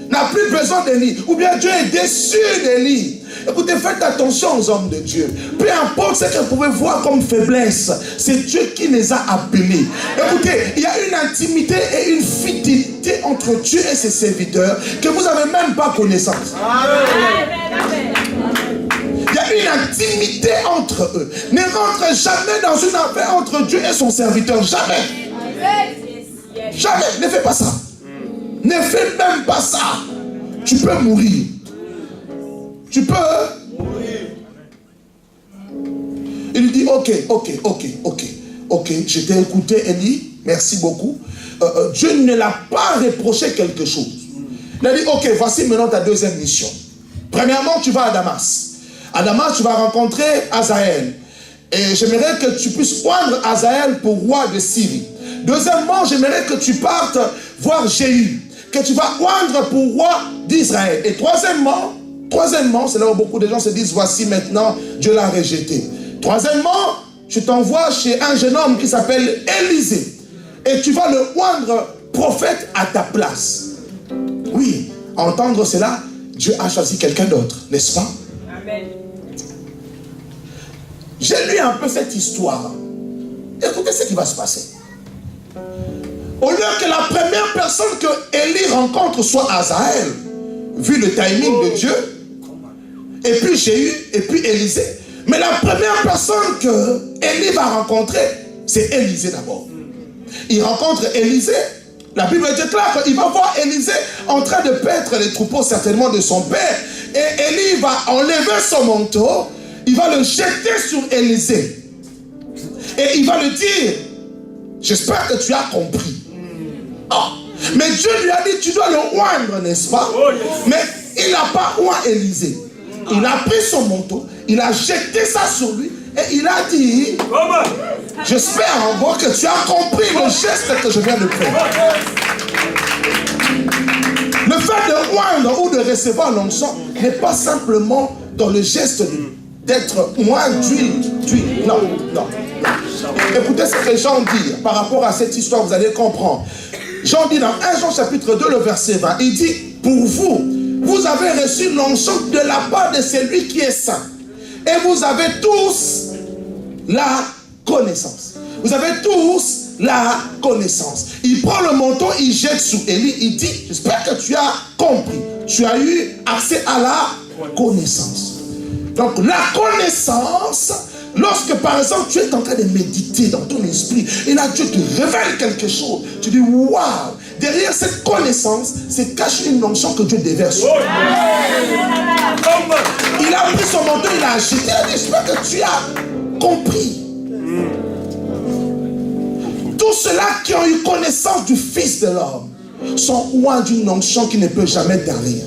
n'a plus besoin d'Élie. Ou bien Dieu est déçu d'Élie. Écoutez, faites attention aux hommes de Dieu. Peu importe ce que vous pouvez voir comme faiblesse, c'est Dieu qui les a appelés. Écoutez, il y a une intimité et une fidélité entre Dieu et ses serviteurs que vous n'avez même pas connaissance. Il y a une intimité entre eux. Ne rentre jamais dans une affaire entre Dieu et son serviteur. Jamais. Jamais. Ne fais pas ça. Ne fais même pas ça. Tu peux mourir. Tu peux mourir. Il dit, ok, je t'ai écouté, Élie. Merci beaucoup. Dieu ne l'a pas reproché quelque chose. Il a dit, ok, voici maintenant ta deuxième mission. Premièrement, tu vas à Damas. À Damas, tu vas rencontrer Hazaël. Et j'aimerais que tu puisses oindre Hazaël pour roi de Syrie. Deuxièmement, j'aimerais que tu partes voir Jéhu, que tu vas oindre pour roi d'Israël. Et troisièmement, c'est là où beaucoup de gens se disent, voici maintenant, Dieu l'a rejeté. Troisièmement, je t'envoie chez un jeune homme qui s'appelle Élisée. et tu vas le oindre prophète à ta place. Oui, à entendre cela, Dieu a choisi quelqu'un d'autre, n'est-ce pas? Amen. J'ai lu un peu cette histoire. Écoutez ce qui va se passer. Au lieu que la première personne que Élie rencontre soit Azaël, vu le timing de Dieu, et puis Jéhu, et puis Élisée, mais la première personne que Élie va rencontrer, c'est Élisée d'abord. Il rencontre Élisée. La Bible déclare qu'il va voir Élisée en train de paître les troupeaux certainement de son père. Et Élie va enlever son manteau, il va le jeter sur Élisée. Et il va lui dire, j'espère que tu as compris. Oh. Mais Dieu lui a dit, tu dois le oindre, n'est-ce pas? Mais il n'a pas oint Élisée. Il a pris son manteau, il a jeté ça sur lui et il a dit, j'espère en moi que tu as compris le geste que je viens de faire. Le fait de oindre ou de recevoir l'onction n'est pas simplement dans le geste d'être oint d'huile. Non, non. Écoutez ce que Jean dit par rapport à cette histoire, vous allez comprendre. Jean dit dans 1 Jean chapitre 2, le verset 20, il dit, pour vous, vous avez reçu l'onction de la part de celui qui est saint. Et vous avez tous la connaissance. Vous avez tous la connaissance. Il prend le manteau, il jette sur Élie, il dit, j'espère que tu as compris. Tu as eu accès à la connaissance. Donc la connaissance, lorsque par exemple tu es en train de méditer dans ton esprit, et là Dieu te révèle quelque chose, tu dis waouh, derrière cette connaissance, c'est caché une onction que Dieu déverse. Il a pris son manteau, il a jeté, il a dit, j'espère que tu as compris. Tous ceux-là qui ont eu connaissance du Fils de l'homme sont oints d'une onction qui ne peut jamais derrière.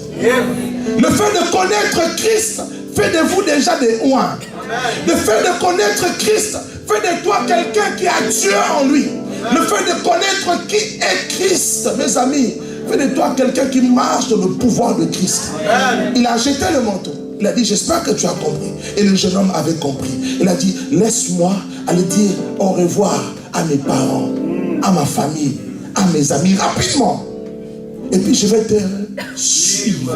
Le fait de connaître Christ fait de vous déjà des oints. Le fait de connaître Christ fait de toi quelqu'un qui a Dieu en lui. Le fait de connaître qui est Christ, mes amis, fait de toi quelqu'un qui marche dans le pouvoir de Christ. Il a jeté le manteau. Il a dit, j'espère que tu as compris. Et le jeune homme avait compris. Il a dit, laisse-moi aller dire au revoir à mes parents, à ma famille, à mes amis, rapidement. Et puis je vais te suivre.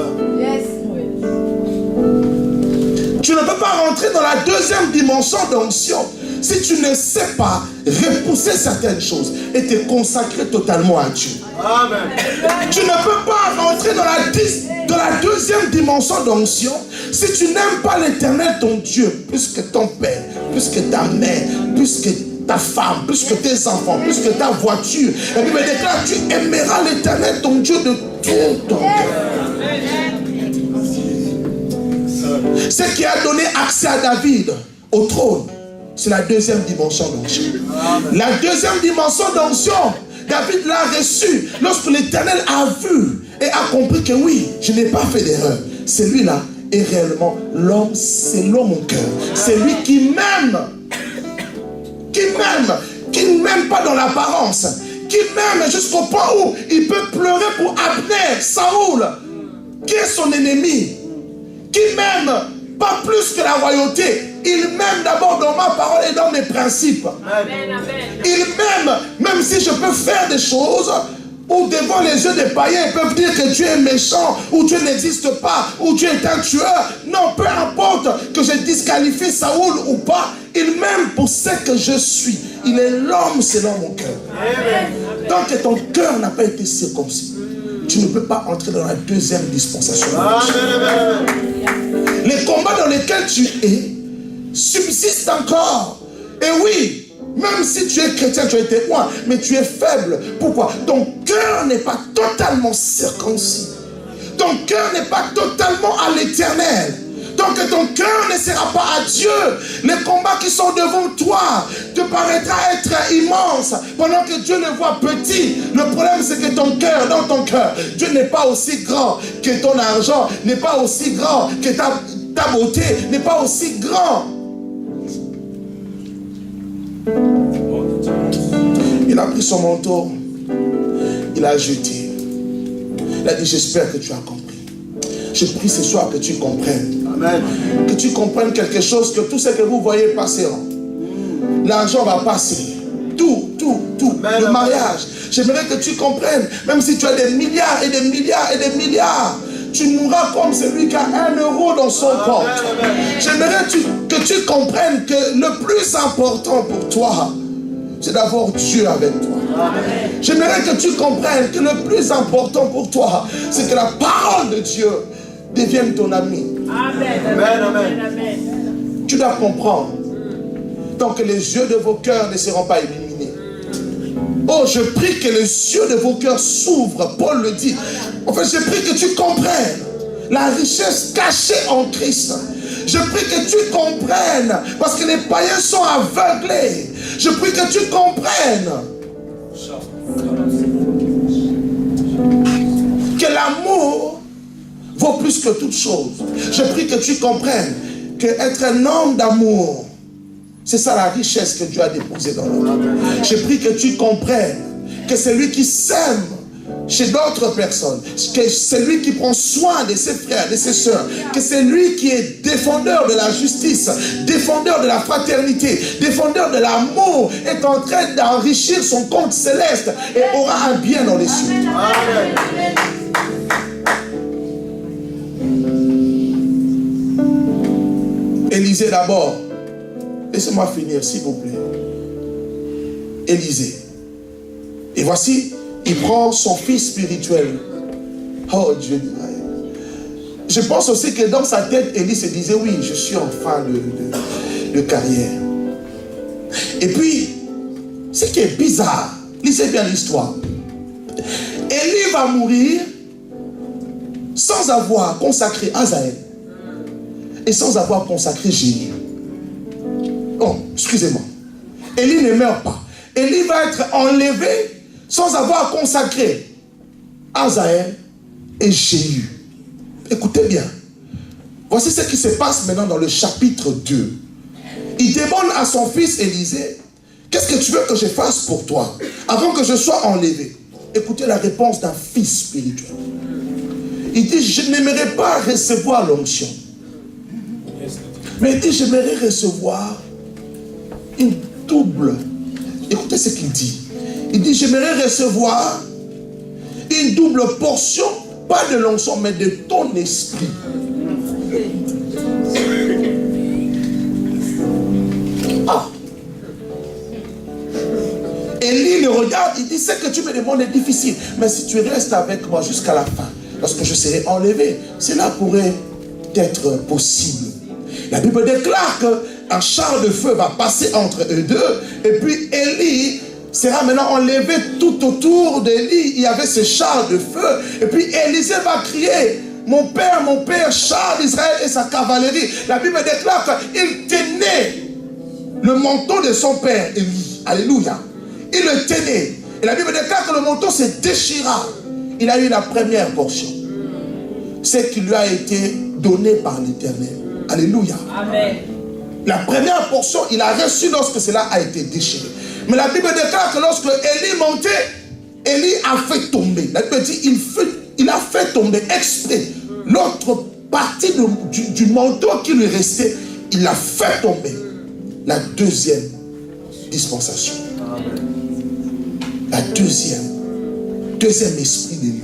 Tu ne peux pas rentrer dans la deuxième dimension d'onction si tu ne sais pas repousser certaines choses et te consacrer totalement à Dieu. Amen. Tu ne peux pas rentrer dans la deuxième dimension d'onction si tu n'aimes pas l'Éternel ton Dieu, plus que ton père, plus que ta mère, plus que ta femme, plus que tes enfants, plus que ta voiture. Et puis il déclare, tu aimeras l'Éternel ton Dieu de tout ton cœur. Ce qui a donné accès à David au trône, c'est la deuxième dimension d'onction. La deuxième dimension d'onction, David l'a reçue lorsque l'Éternel a vu et a compris que oui, je n'ai pas fait d'erreur. Celui-là est réellement l'homme, c'est l'homme au cœur. C'est lui qui m'aime. Qui ne m'aime pas dans l'apparence. Qui m'aime jusqu'au point où il peut pleurer pour Abner, Saoul, qui est son ennemi. Qui m'aime pas plus que la royauté. Il m'aime d'abord dans ma parole et dans mes principes. Amen. Il m'aime même si je peux faire des choses où devant les yeux des païens ils peuvent dire que Dieu est méchant, ou Dieu n'existe pas, ou Dieu est un tueur. Non, peu importe que je disqualifie Saoul ou pas, il m'aime pour ce que je suis. Il est l'homme selon mon cœur. Tant que ton cœur n'a pas été circoncis, tu ne peux pas entrer dans la deuxième dispensation. Les combats dans lesquels tu es subsistent encore. Et oui, même si tu es chrétien, tu as été loin, mais tu es faible. Pourquoi? Ton cœur n'est pas totalement circoncis. Ton cœur n'est pas totalement à l'Éternel. Donc ton cœur ne sera pas à Dieu. Les combats qui sont devant toi te paraîtra être immenses pendant que Dieu le voit petit. Le problème c'est que ton cœur, dans ton cœur, Dieu n'est pas aussi grand que ton argent, n'est pas aussi grand que ta beauté, n'est pas aussi grand. Il a pris son manteau, il a jeté. Il a dit, j'espère que tu as compris. Je prie ce soir que tu comprennes. Amen. Que tu comprennes quelque chose, que tout ce que vous voyez passera. L'argent va passer. Tout tout. Le mariage. J'aimerais que tu comprennes, même si tu as des milliards et des milliards et des milliards, tu mourras comme celui qui a 1 euro dans son compte. J'aimerais que tu comprennes que le plus important pour toi, c'est d'avoir Dieu avec toi. J'aimerais que tu comprennes que le plus important pour toi, c'est que la parole de Dieu devienne ton ami. Amen. Tu dois comprendre. Donc les yeux de vos cœurs ne seront pas illuminés. Oh, je prie que les yeux de vos cœurs s'ouvrent. Paul le dit. En fait, je prie que tu comprennes la richesse cachée en Christ. Je prie que tu comprennes, parce que les païens sont aveuglés. Je prie que tu comprennes que l'amour vaut plus que toute chose. Je prie que tu comprennes que être un homme d'amour, c'est ça la richesse que Dieu a déposée dans l'homme. Je prie que tu comprennes que celui qui s'aime chez d'autres personnes, que celui qui prend soin de ses frères, de ses soeurs, que c'est lui qui est défendeur de la justice, défendeur de la fraternité, défendeur de l'amour, est en train d'enrichir son compte céleste et aura un bien dans les cieux. Amen. Élisée d'abord. Laissez-moi finir, s'il vous plaît. Élisée. Et voici, il prend son fils spirituel. Oh Dieu d'Israël. Je pense aussi que dans sa tête, Élie se disait, oui, je suis en fin de carrière. Et puis, ce qui est bizarre, lisez bien l'histoire. Élie va mourir sans avoir consacré Azaël et sans avoir consacré Jéhu. Oh, excusez-moi. Élie ne meurt pas. Élie va être enlevé sans avoir consacré Azaël et Jéhu. Écoutez bien. Voici ce qui se passe maintenant dans le chapitre 2. Il demande à son fils Élisée, qu'est-ce que tu veux que je fasse pour toi avant que je sois enlevé? Écoutez la réponse d'un fils spirituel. Il dit, je n'aimerais pas recevoir l'onction. Mais il dit, j'aimerais recevoir une double. Écoutez ce qu'il dit. Il dit, j'aimerais recevoir une double portion, pas de l'onction, mais de ton esprit. Ah. Élie le regarde, il dit, ce que tu me demandes est difficile, mais si tu restes avec moi jusqu'à la fin, lorsque je serai enlevé, cela pourrait être possible. La Bible déclare qu'un char de feu va passer entre eux deux, et puis Élie sera maintenant enlevé tout autour d'Élie. Il y avait ce char de feu, et puis Élisée va crier, mon père, char d'Israël et sa cavalerie. La Bible déclare qu'il tenait le manteau de son père, Élie. Alléluia. Il le tenait. Et la Bible déclare que le manteau se déchira. Il a eu la première portion. Ce qui lui a été donné par l'Éternel. Alléluia. Amen. La première portion, il a reçu lorsque cela a été déchiré. Mais la Bible déclare que lorsque Élie montait, Élie a fait tomber. La Bible dit, il a fait tomber exprès l'autre partie du manteau qui lui restait. Il a fait tomber. La deuxième dispensation. La deuxième esprit d'Élie.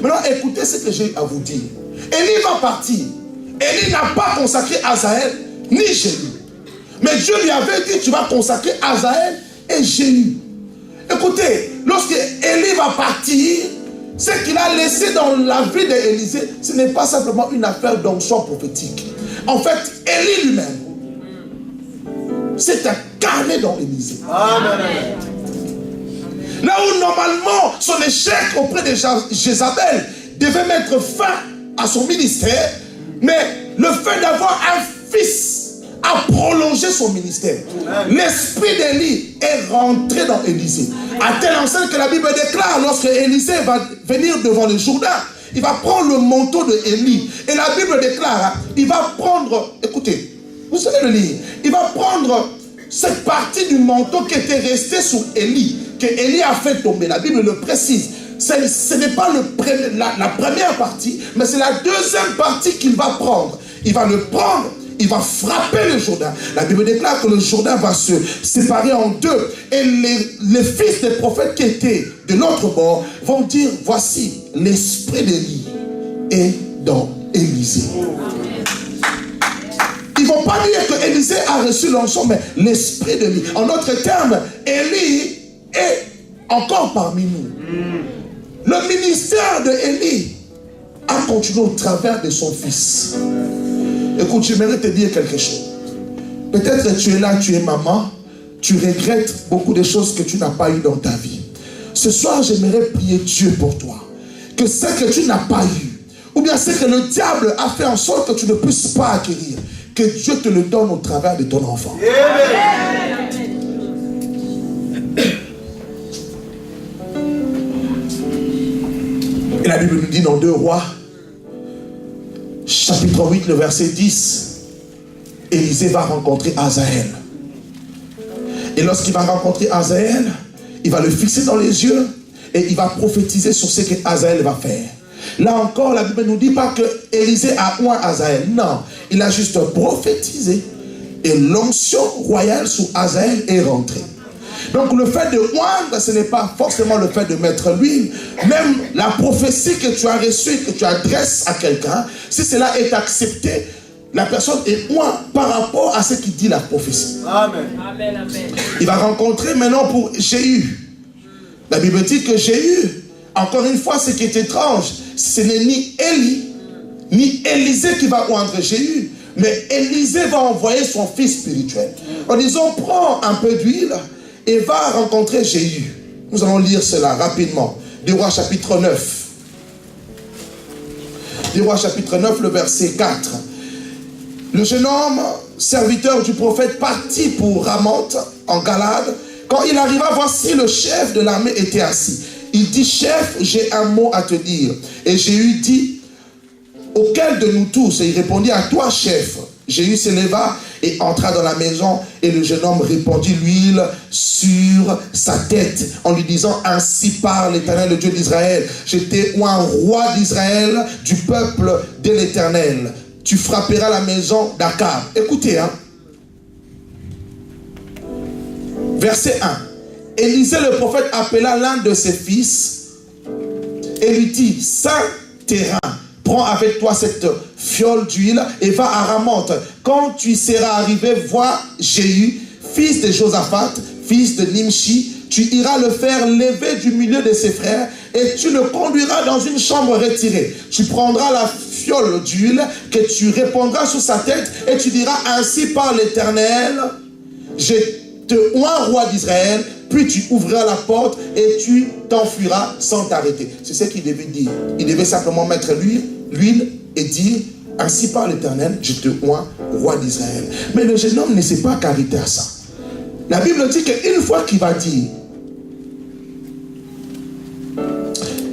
Maintenant, écoutez ce que j'ai à vous dire. Élie va partir. Élie n'a pas consacré Azaël ni Jéhu. Mais Dieu lui avait dit, tu vas consacrer Azaël et Jéhu. Écoutez, lorsque Élie va partir, ce qu'il a laissé dans la vie d'Élisée, ce n'est pas simplement une affaire d'onction prophétique. En fait, Élie lui-même s'est incarné dans Élisée. Amen. Là où normalement son échec auprès de Jézabel devait mettre fin à son ministère, mais le fait d'avoir un fils a prolongé son ministère. L'esprit d'Élie est rentré dans Élisée. À tel enseigne que la Bible déclare, lorsque Élisée va venir devant le Jourdain, il va prendre le manteau de Élie. Et la Bible déclare, il va prendre, écoutez, vous savez le lire, il va prendre cette partie du manteau qui était restée sur Élie, que Élie a fait tomber. La Bible le précise. Ce n'est pas la première partie, mais c'est la deuxième partie qu'il va prendre. Il va le prendre, il va frapper le Jourdain. La Bible déclare que le Jourdain va se séparer en deux. Et les fils des prophètes qui étaient de l'autre bord vont dire, voici, l'esprit d'Élie est dans Élisée. Ils ne vont pas dire que Élisée a reçu l'onction, mais l'esprit d'Élie. En d'autres termes, Élie est encore parmi nous. Le ministère d'Élie a continué au travers de son fils. Écoute, j'aimerais te dire quelque chose. Peut-être que tu es là, tu es maman, tu regrettes beaucoup de choses que tu n'as pas eues dans ta vie. Ce soir, j'aimerais prier Dieu pour toi. Que ce que tu n'as pas eu, ou bien ce que le diable a fait en sorte que tu ne puisses pas acquérir, que Dieu te le donne au travers de ton enfant. Amen. Et la Bible nous dit dans 2 Rois, chapitre 8, le verset 10, Élisée va rencontrer Hazaël. Et lorsqu'il va rencontrer Hazaël, il va le fixer dans les yeux et il va prophétiser sur ce que Hazaël va faire. Là encore, la Bible ne nous dit pas que Élisée a oint Hazaël. Non, il a juste prophétisé et l'onction royale sur Hazaël est rentrée. Donc le fait de oindre, ce n'est pas forcément le fait de mettre l'huile. Même la prophétie que tu as reçue, que tu adresses à quelqu'un, si cela est accepté, la personne est ointe par rapport à ce qu'il dit la prophétie. Amen. Amen. Amen. Il va rencontrer maintenant pour Jéhu. La Bible dit que Jéhu, encore une fois, ce qui est étrange, ce n'est ni Élie, ni Élisée qui va oindre Jéhu, mais Élisée va envoyer son fils spirituel. En disant, prends un peu d'huile et va rencontrer Jéhu. Nous allons lire cela rapidement. 2 Rois chapitre 9. 2 Rois chapitre 9, le verset 4. Le jeune homme, serviteur du prophète, partit pour Ramoth, en Galade. Quand il arriva, voici le chef de l'armée était assis. Il dit, chef, j'ai un mot à te dire. Et Jéhu dit, auquel de nous tous? Et il répondit, à toi, chef. Jéhu se leva et entra dans la maison, et le jeune homme répandit l'huile sur sa tête en lui disant, ainsi parle l'Éternel, le Dieu d'Israël, j'étais un roi d'Israël, du peuple de l'Éternel. Tu frapperas la maison d'Akab. Écoutez, verset 1. Élisée le prophète appela l'un de ses fils et lui dit, Saint-Terrain, prends avec toi cette fiole d'huile et va à Ramoth. Quand tu seras arrivé, vois Jéhu, fils de Josaphat, fils de Nimshi. Tu iras le faire lever du milieu de ses frères et tu le conduiras dans une chambre retirée. Tu prendras la fiole d'huile que tu répandras sur sa tête et tu diras, ainsi par l'Éternel, je te oins roi d'Israël. Puis tu ouvriras la porte et tu t'enfuiras sans t'arrêter. C'est ce qu'il devait dire. Il devait simplement mettre l'huile et dire, ainsi par l'Éternel, je te oins roi d'Israël. Mais le jeune homme ne s'est pas arrêté à ça. La Bible dit qu'une fois qu'il va dire,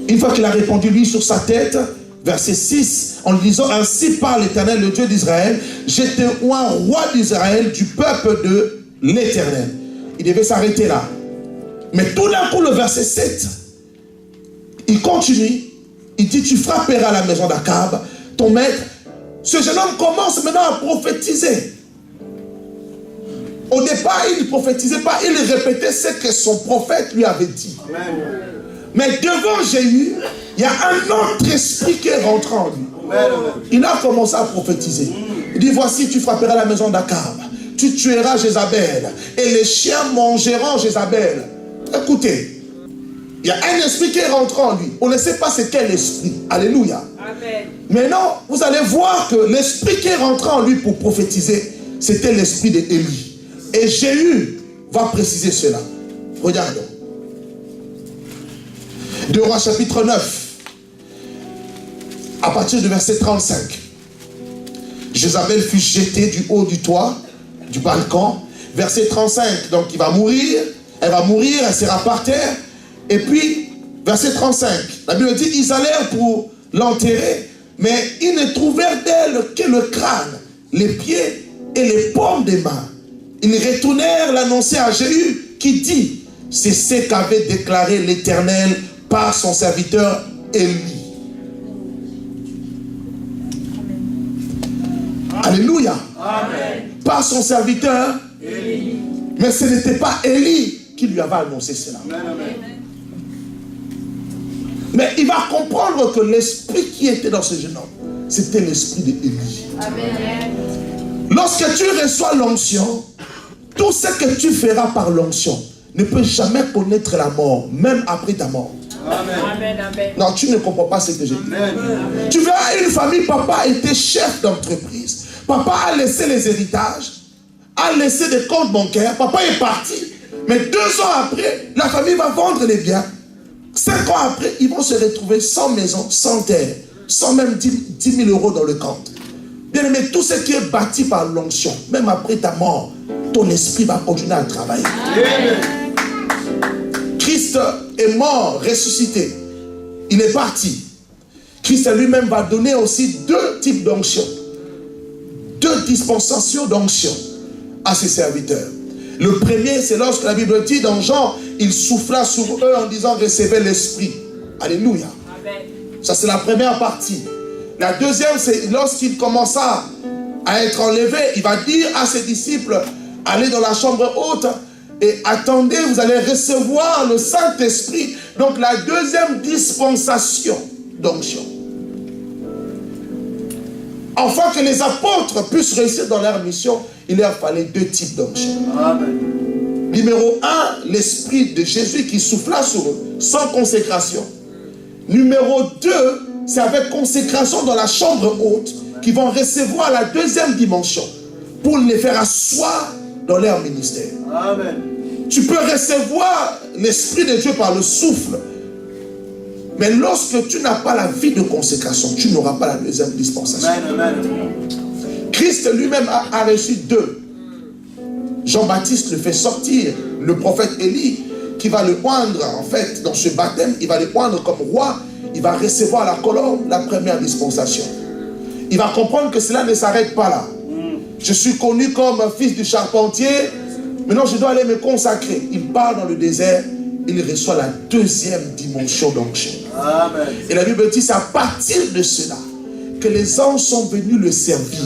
une fois qu'il a répandu l'huile sur sa tête, verset 6, en lui disant, ainsi par l'Éternel, le Dieu d'Israël, je te oins roi d'Israël, du peuple de l'Éternel. Il devait s'arrêter là. Mais tout d'un coup, le verset 7, il continue. Il dit, tu frapperas la maison d'Akab, ton maître. Ce jeune homme commence maintenant à prophétiser. Au départ, il ne prophétisait pas, il répétait ce que son prophète lui avait dit. Amen. Mais devant Jéhu, il y a un autre esprit qui est rentré en lui. Amen. Il a commencé à prophétiser. Il dit, voici, tu frapperas la maison d'Akab. Tu tueras Jézabel. Et les chiens mangeront Jézabel. Écoutez, il y a un esprit qui est rentré en lui. On ne sait pas c'est quel esprit. Alléluia. Amen. Maintenant, vous allez voir que l'esprit qui est rentré en lui pour prophétiser, c'était l'esprit d'Élie. Et Jéhu va préciser cela. Regardons. 2 Rois chapitre 9. À partir du verset 35. Jézabel fut jetée du haut du toit, du balcon. Verset 35. Donc il va mourir. Elle va mourir, elle sera par terre. Et puis, verset 35. La Bible dit, ils allèrent pour l'enterrer, mais ils ne trouvèrent d'elle que le crâne, les pieds et les paumes des mains. Ils retournèrent l'annoncer à Jéhu qui dit, c'est ce qu'avait déclaré l'Éternel par son serviteur Élie. Alléluia. Amen. Par son serviteur. Élie. Mais ce n'était pas Élie qui lui avait annoncé cela. Amen. Mais il va comprendre que l'esprit qui était dans ce jeune homme, c'était l'esprit d'Élie. Lorsque tu reçois l'onction, tout ce que tu feras par l'onction ne peut jamais connaître la mort, même après ta mort. Amen. Non, tu ne comprends pas ce que j'ai dit. Tu verras une famille, papa était chef d'entreprise. Papa a laissé les héritages, a laissé des comptes bancaires. Papa est parti. Mais 2 ans après, la famille va vendre les biens. 5 ans après, ils vont se retrouver sans maison, sans terre, sans même 10 000 euros dans le compte. Bien aimé, tout ce qui est bâti par l'onction, même après ta mort, ton esprit va continuer à travailler. Christ est mort, ressuscité. Il est parti. Christ lui-même va donner aussi 2 types d'onction. 2 dispensations d'onction à ses serviteurs. Le premier, c'est lorsque la Bible dit dans Jean, il souffla sur eux en disant recevez l'esprit. Alléluia. Amen. Ça, c'est la première partie. La deuxième, c'est lorsqu'il commença à être enlevé, il va dire à ses disciples, allez dans la chambre haute et attendez, vous allez recevoir le Saint-Esprit. Donc la deuxième dispensation d'onction. Afin que les apôtres puissent réussir dans leur mission, il leur fallait 2 types d'onction. Numéro 1, l'esprit de Jésus qui souffla sur eux, sans consécration. Numéro 2, c'est avec consécration dans la chambre haute qu'ils vont recevoir la deuxième dimension pour les faire asseoir dans leur ministère. Amen. Tu peux recevoir l'esprit de Dieu par le souffle, mais lorsque tu n'as pas la vie de consécration, tu n'auras pas la deuxième dispensation. Amen. Christ lui-même a reçu 2. Jean-Baptiste le fait sortir, le prophète Élie, qui va le oindre, en fait, dans ce baptême, il va le oindre comme roi, il va recevoir la colombe, la première dispensation. Il va comprendre que cela ne s'arrête pas là. Je suis connu comme fils du charpentier, maintenant je dois aller me consacrer. Il part dans le désert, il reçoit la deuxième dimension d'onction. Et la Bible dit, c'est à partir de cela que les anges sont venus le servir.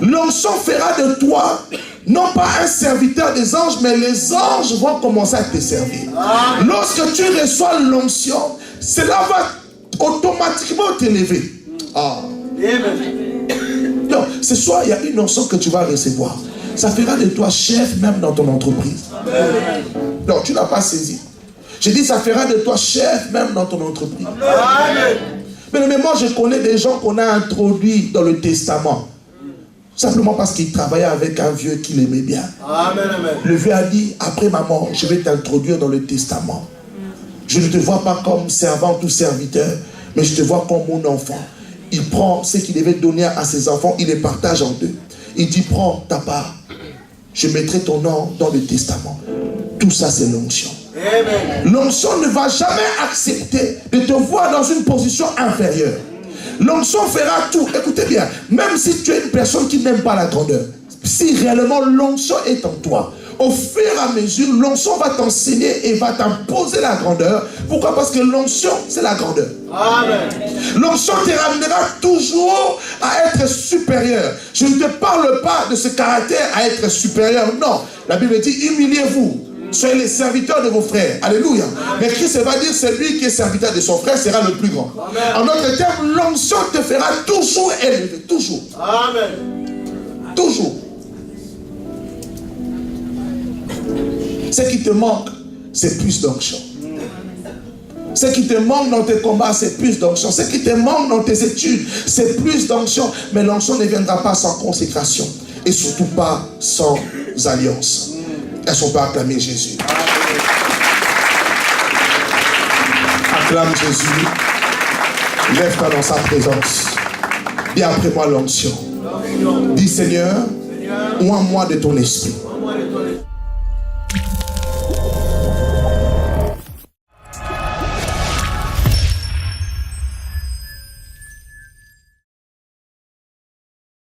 L'onction fera de toi non pas un serviteur des anges, mais les anges vont commencer à te servir. Lorsque tu reçois l'onction, cela va automatiquement t'élever. Donc, ce soir, il y a une onction que tu vas recevoir. Ça fera de toi chef même dans ton entreprise. Non, tu n'as pas saisi. J'ai dit, ça fera de toi chef même dans ton entreprise. Mais moi, je connais des gens qu'on a introduits dans le testament. Simplement parce qu'il travaillait avec un vieux qui l'aimait bien. Le vieux a dit, après ma mort, je vais t'introduire dans le testament. Je ne te vois pas comme servant ou serviteur, mais je te vois comme mon enfant. Il prend ce qu'il devait donner à ses enfants, il les partage en 2. Il dit, prends ta part. Je mettrai ton nom dans le testament. Tout ça, c'est l'onction. L'onction ne va jamais accepter de te voir dans une position inférieure. L'onction fera tout. Écoutez bien, même si tu es une personne qui n'aime pas la grandeur, si réellement l'onction est en toi, au fur et à mesure, l'onction va t'enseigner et va t'imposer la grandeur. Pourquoi? Parce que l'onction, c'est la grandeur. L'onction te ramènera toujours à être supérieur. Je ne te parle pas de ce caractère à être supérieur. Non, la Bible dit, humiliez-vous. Soyez les serviteurs de vos frères. Alléluia. Mais Christ va dire, celui qui est serviteur de son frère sera le plus grand. Amen. En d'autres termes, l'onction te fera toujours élever. Toujours. Amen. Toujours. Ce qui te manque, c'est plus d'onction. Ce qui te manque dans tes combats, c'est plus d'onction. Ce qui te manque dans tes études, c'est plus d'onction. Mais l'onction ne viendra pas sans consécration. Et surtout pas sans alliance. Est-ce qu'on peut acclamer Jésus? Acclame Jésus. Lève-toi dans sa présence. Dis après moi l'onction. Dis Seigneur, oins-moi de ton esprit.